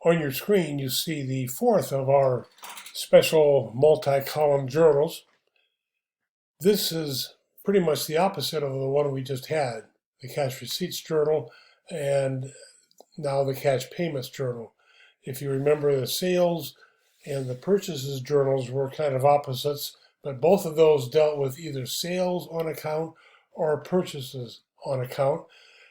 On your screen, you see the fourth of our special multi-column journals. This is pretty much the opposite of the one we just had, the cash receipts journal and now the cash payments journal. If you remember, the sales and the purchases journals were kind of opposites, but both of those dealt with either sales on account or purchases on account.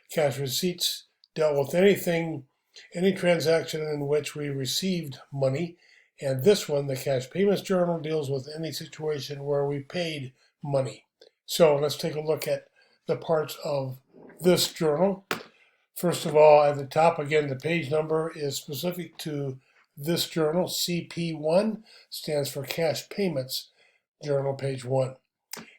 Cash receipts dealt with any transaction in which we received money, and this one, the cash payments journal, deals with any situation where we paid money. So let's take a look at the parts of this journal. First of all, at the top, again, the page number is specific to this journal. CP1 stands for Cash Payments Journal, page 1.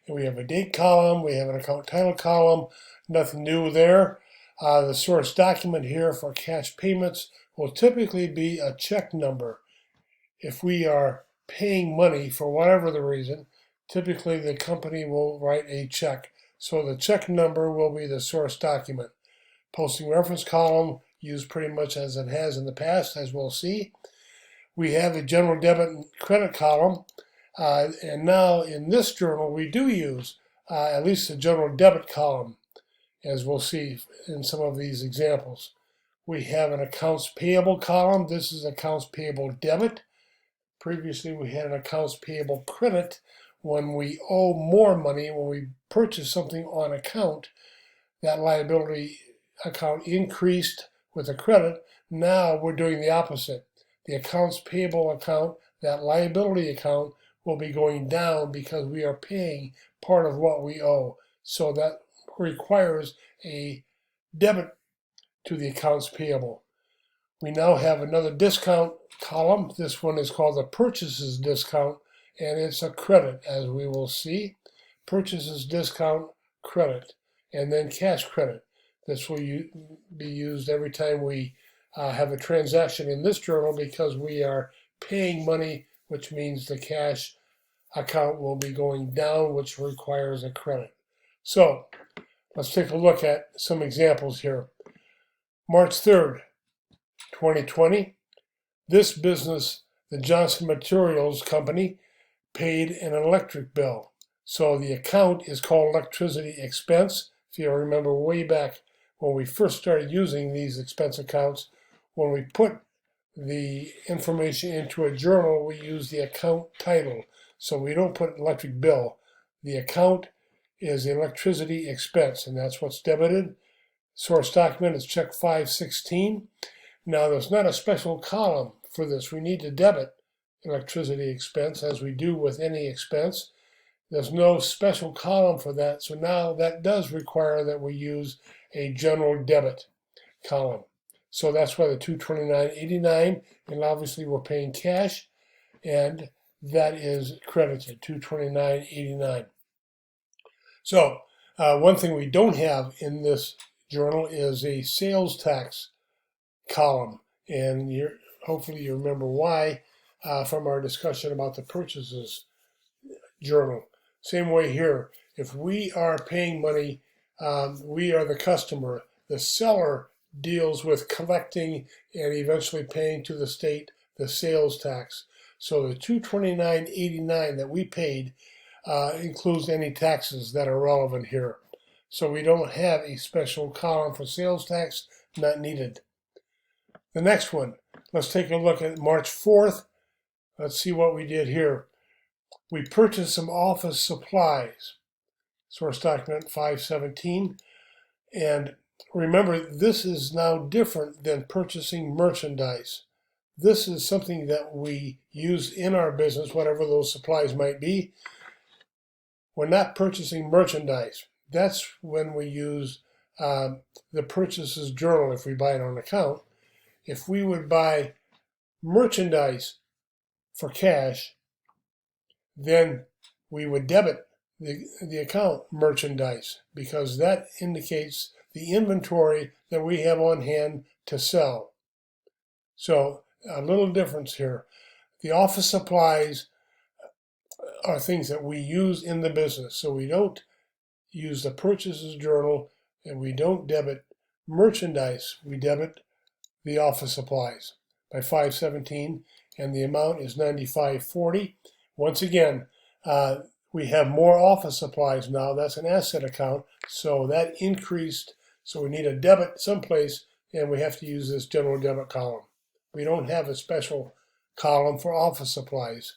And we have a date column, we have an account title column, nothing new there. The source document here for cash payments will typically be a check number. If we are paying money for whatever the reason, typically the company will write a check. So the check number will be the source document. Posting reference column used pretty much as it has in the past, as we'll see. We have a general debit and credit column. And now in this journal, we do use at least a general debit column, as we'll see in some of these examples. We have an accounts payable column. This is accounts payable debit. Previously, we had an accounts payable credit when we owe more money, when we purchase something on account. That liability account increased with a credit. Now we're doing the opposite. The accounts payable account, that liability account, will be going down because we are paying part of what we owe. So that requires a debit to the accounts payable. We now have another discount column. This one is called the purchases discount, and it's a credit, as we will see. Purchases discount, credit, and then cash credit. This will be used every time we have a transaction in this journal because we are paying money, which means the cash account will be going down, which requires a credit. So let's take a look at some examples here. March 3rd, 2020, this business, the Johnson Materials Company, paid an electric bill. So the account is called electricity expense. If you remember way back when we first started using these expense accounts, when we put the information into a journal, we use the account title. So we don't put electric bill. The account is the electricity expense, and that's what's debited. Source document is check 516. Now, there's not a special column for this. We need to debit electricity expense as we do with any expense. There's no special column for that. So now that does require that we use a general debit column. So that's why the $229.89, and obviously we're paying cash, and that is credited, $229.89. So one thing we don't have in this journal is a sales tax column, and hopefully you remember why from our discussion about the purchases journal. Same way here, if we are paying money, we are the customer. The seller deals with collecting and eventually paying to the state the sales tax. So the $229.89 that we paid includes any taxes that are relevant here. So we don't have a special column for sales tax, not needed. The next one, let's take a look at March 4th. Let's see what we did here. We purchased some office supplies. Source document 517. And remember, this is now different than purchasing merchandise. This is something that we use in our business, whatever those supplies might be. We're not purchasing merchandise. That's when we use the purchases journal if we buy it on account. If we would buy merchandise for cash, then we would debit the account merchandise because that indicates the inventory that we have on hand to sell. So a little difference here. The office supplies are things that we use in the business. So we don't use the purchases journal and we don't debit merchandise. We debit the office supplies. by 517, and the amount is 9540. Once again, we have more office supplies now. That's an asset account, so that increased. So we need a debit someplace, and we have to use this general debit column. We don't have a special column for office supplies.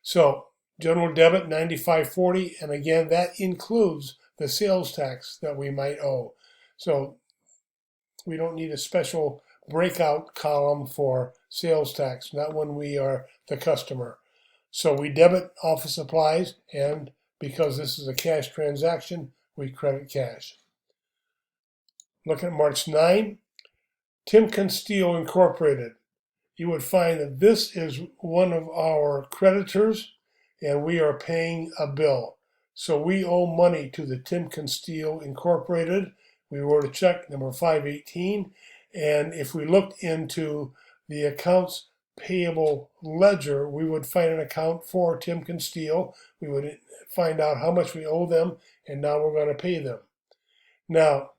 So general debit 9540, and again, that includes the sales tax that we might owe. So we don't need a special breakout column for sales tax, not when we are the customer. So we debit office supplies, and because this is a cash transaction, we credit cash. Look at March 9, Timken Steel Incorporated. You would find that this is one of our creditors, and we are paying a bill. So we owe money to the Timken Steel Incorporated. We wrote a check number 518, and if we looked into the accounts payable ledger, we would find an account for Timken Steel. We would find out how much we owe them, and now we're going to pay them. Now,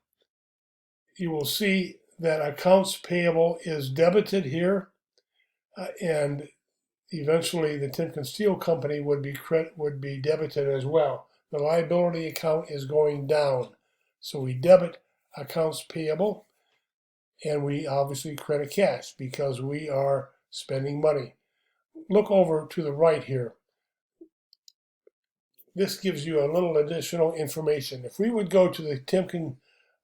you will see that accounts payable is debited here, and eventually the Timken Steel Company would be debited as well. The liability account is going down. So we debit accounts payable, and we obviously credit cash because we are spending money. Look over to the right here. This gives you a little additional information. If we would go to the Timken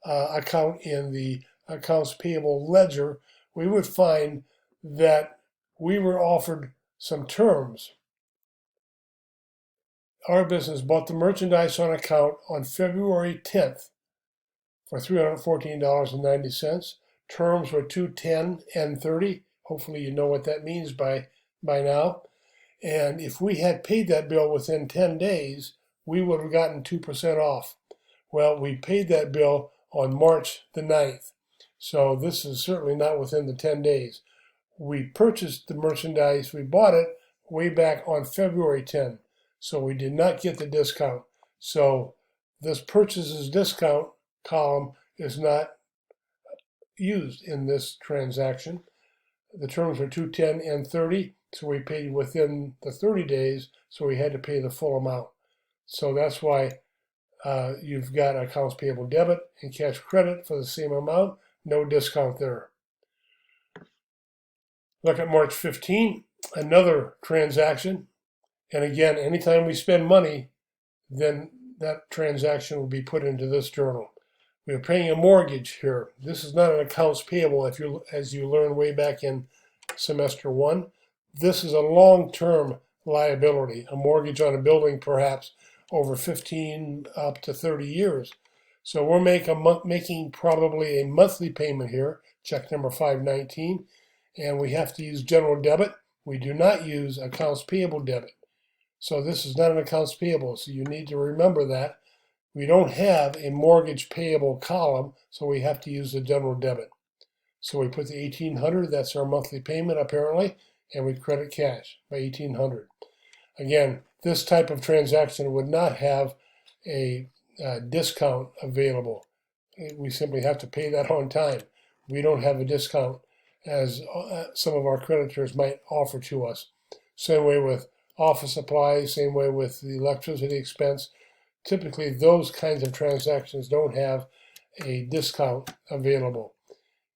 account in the accounts payable ledger, we would find that we were offered some terms. Our business bought the merchandise on account on February 10th for $314.90. Terms were 210 and 30. Hopefully you know what that means by now. And if we had paid that bill within 10 days, we would have gotten 2% off. Well, we paid that bill on March the 9th. So this is certainly not within the 10 days. We purchased the merchandise, we bought it way back on February 10. So we did not get the discount. So this purchases discount column is not used in this transaction. The terms were 210 and 30, so we paid within the 30 days, so we had to pay the full amount. So that's why you've got accounts payable debit and cash credit for the same amount, no discount there. Look at March 15, another transaction. And again, anytime we spend money, then that transaction will be put into this journal. We are paying a mortgage here. This is not an accounts payable as you learned way back in semester 1. This is a long-term liability, a mortgage on a building perhaps over 15 up to 30 years. So we're making probably a monthly payment here, check number 519, and we have to use general debit. We do not use accounts payable debit. So this is not an accounts payable, so you need to remember that. We don't have a mortgage payable column, so we have to use the general debit. So we put the $1,800, that's our monthly payment apparently, and we credit cash by $1,800. Again, this type of transaction would not have a discount available. We simply have to pay that on time. We don't have a discount as some of our creditors might offer to us. Same way with office supplies, same way with the electricity expense. Typically, those kinds of transactions don't have a discount available.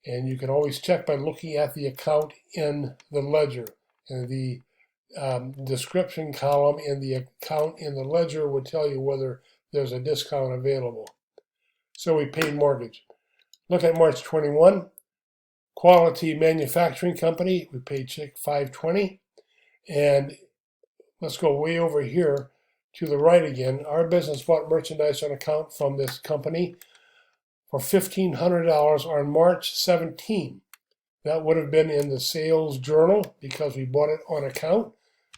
And you can always check by looking at the account in the ledger. And the description column in the account in the ledger would tell you whether there's a discount available. So we paid mortgage. Look at March 21. Quality Manufacturing Company, we paid check 520. And let's go way over here to the right again. Our business bought merchandise on account from this company for $1,500 on March 17. That would have been in the sales journal because we bought it on account.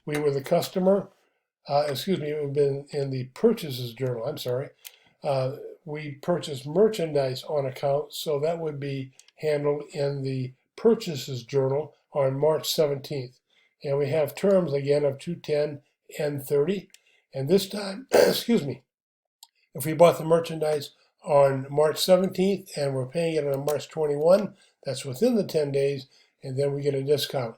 We were the customer. It would have been in the purchases journal. I'm sorry. We purchased merchandise on account, so that would be handled in the purchases journal on March 17th. And we have terms again of 210 and 30. And this time, excuse me, if we bought the merchandise on March 17th and we're paying it on March 21, that's within the 10 days, and then we get a discount.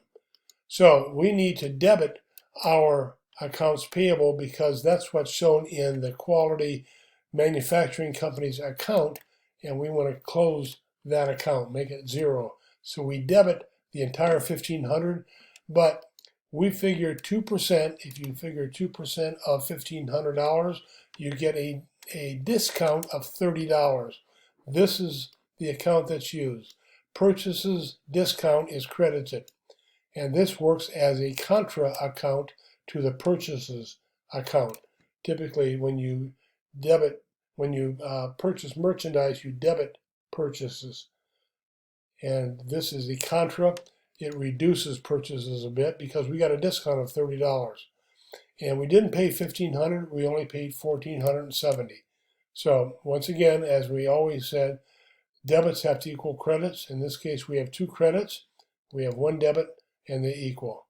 So we need to debit our accounts payable because that's what's shown in the Quality Manufacturing Company's account, and we want to close that account, make it zero. So we debit the entire $1,500, but we figure 2%. If you figure 2% of $1,500, you get a discount of $30. This is the account that's used. Purchases discount is credited, and this works as a contra account to the purchases account. Typically, when you purchase merchandise, you debit purchases, and this is the contra. It reduces purchases a bit because we got a discount of $30, and we didn't pay $1,500. We only paid $1,470. So once again, as we always said, debits have to equal credits. In this case, we have two credits. We have one debit, and they equal.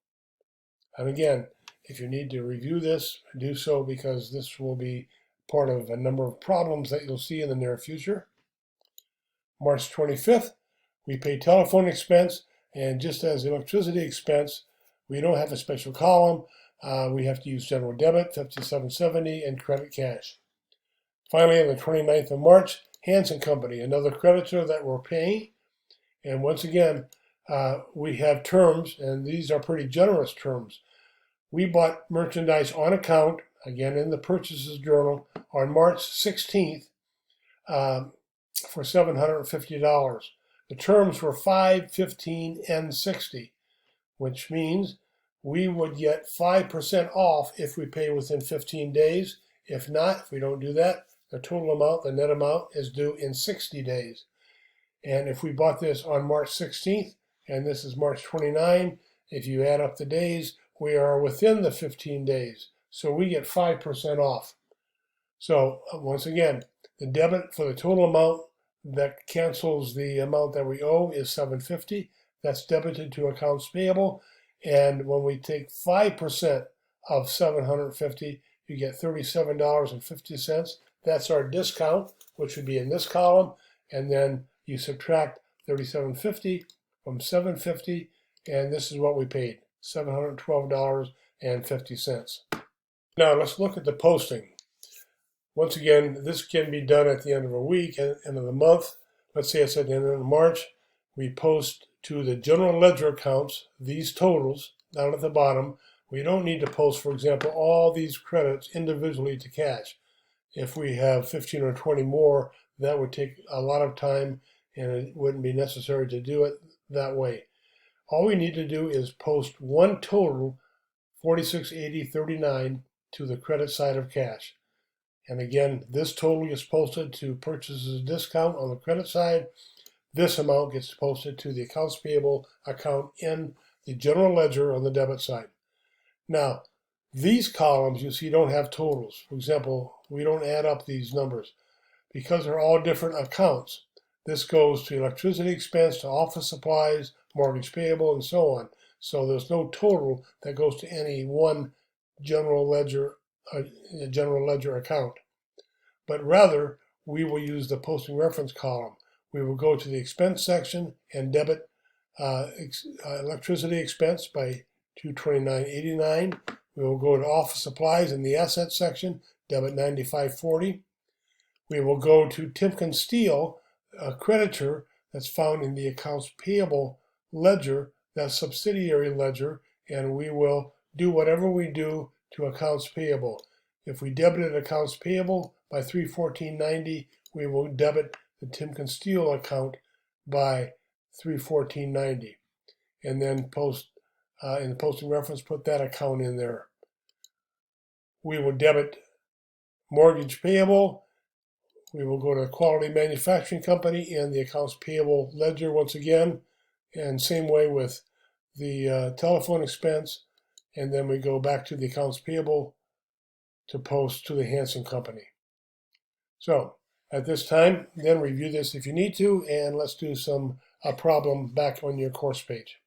And again, if you need to review this, do so, because this will be part of a number of problems that you'll see in the near future. March 25th, we pay telephone expense, and just as electricity expense, we don't have a special column. We have to use general debit, $57.70, and credit cash. Finally, on the 29th of March, Hansen Company, another creditor that we're paying. And once again, we have terms, and these are pretty generous terms. We bought merchandise on account, again in the purchases journal, on March 16th for $750. The terms were 5, 15, and 60, which means we would get 5% off if we pay within 15 days. If not, if we don't do that, the total amount, the net amount, is due in 60 days. And if we bought this on March 16th, and this is March 29, if you add up the days, we are within the 15 days. So we get 5% off. So once again, the debit for the total amount that cancels the amount that we owe is $750. That's debited to accounts payable. And when we take 5% of $750, you get $37.50. That's our discount, which would be in this column. And then you subtract $37.50 from $750, and this is what we paid, $712.50. Now let's look at the posting. Once again, this can be done at the end of a week, end of the month. Let's say it's at the end of March. We post to the general ledger accounts these totals down at the bottom. We don't need to post, for example, all these credits individually to cash. If we have 15 or 20 more, that would take a lot of time, and it wouldn't be necessary to do it that way. All we need to do is post one total, $46.80.39, to the credit side of cash. And again, this total gets posted to purchases discount on the credit side. This amount gets posted to the accounts payable account in the general ledger on the debit side. Now, these columns you see don't have totals. For example, we don't add up these numbers because they're all different accounts. This goes to electricity expense, to office supplies, mortgage payable, and so on. So there's no total that goes to any one general ledger account. But rather, we will use the posting reference column. We will go to the expense section and debit electricity expense by $229.89. We will go to office supplies in the assets section, debit $95.40. We will go to Timken Steel, a creditor that's found in the accounts payable ledger, that subsidiary ledger, and we will do whatever we do to accounts payable. If we debited accounts payable by $314.90, we will debit the Timken Steel account by $314.90, and then post in the posting reference, put that account in there. We will debit mortgage payable. We will go to Quality Manufacturing Company and the accounts payable ledger once again, and same way with the telephone expense, and then we go back to the accounts payable to post to the Hansen Company. So at this time, then review this if you need to, and let's do a problem back on your course page.